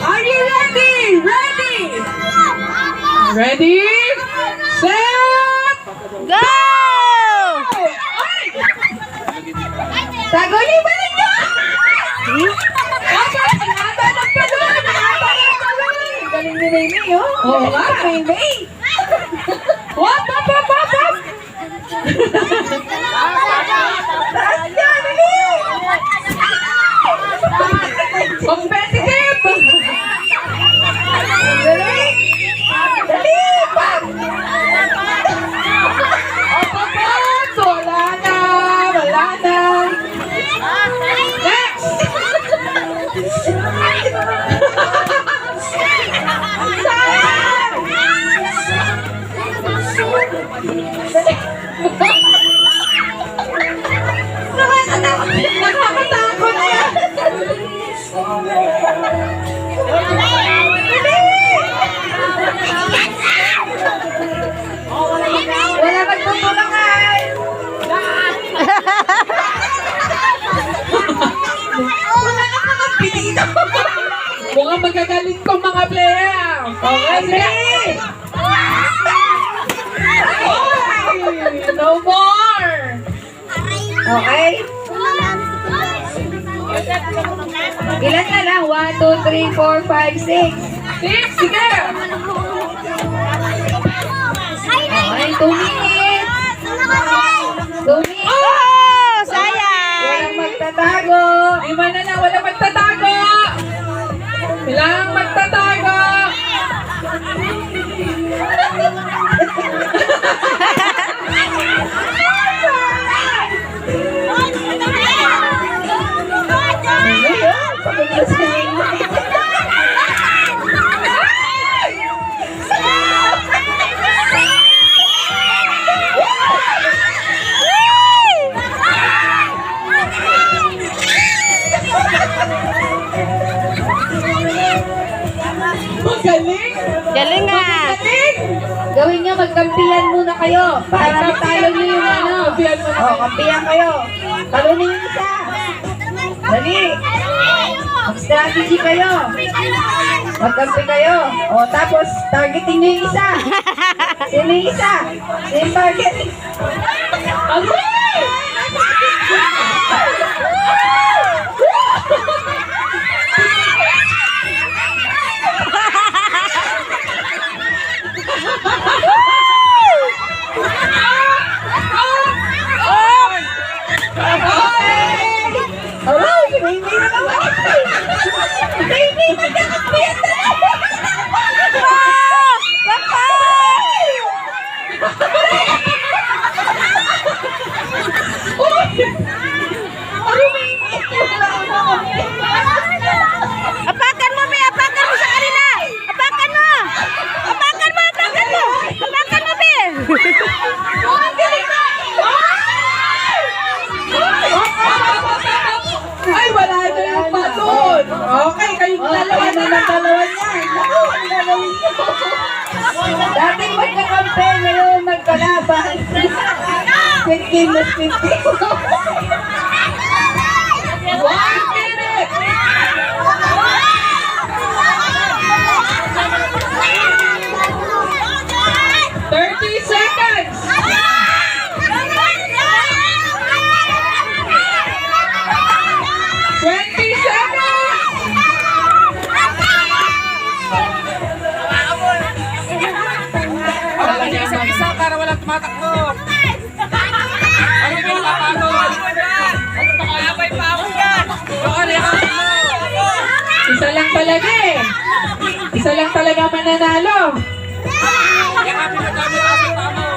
Are you ready? Ready? Set! Go! Tagulin ba ninyo? Galing ni Maymay, oh. Oo nga, Maymay. What? Taas niya, dali! Competitive! Dali! Dali! Pag! Opapot! Wala na! Next! Nakakatakot na yan! Wala magtutulungan! Wala ka mga pinito! Mukhang magagaling tong mga player! Okay! No more! Okay? Ilan na lang? 1, 2, 3, 4, 5, 6. 6, sige! Okay, 2 minutes. 2 minutes. Oh! Sayang! Walang magtatago. Iba na lang, walang magtatago. Kailangang magtatago. Magaling! Galing nga! Magaling! Gawin niyo, magkampiyan muna kayo. Para matalo niyo yung ano. Kampiyan kayo. Talunin yung isa. Dali! Mag-strategy kayo. Magkampi kayo. O, tapos, targetin niyo yung isa. Sino yung isa? Sino yung target? Agoy! Apakan mo, Be! Apakan mo sa kanila! Apakan mo! Apakan mo! Apakan mo! Apakan mo, Be! Ay, wala na yung baton. Okay, kayong dalawa na ng dalawa niyan. Ako, ang gagawin ko. Dating magkakampi, ngayon magkalaban. 15 na 15. 1 minute! 30 seconds! 20 seconds! Lagi isa-isa para walang tumatakbo. Ano yung kapatol? Nakayabay pa ako yan. Isa lang talaga eh. Isa lang talaga mananalo. Kaya nga pinagamit ako sa tamo.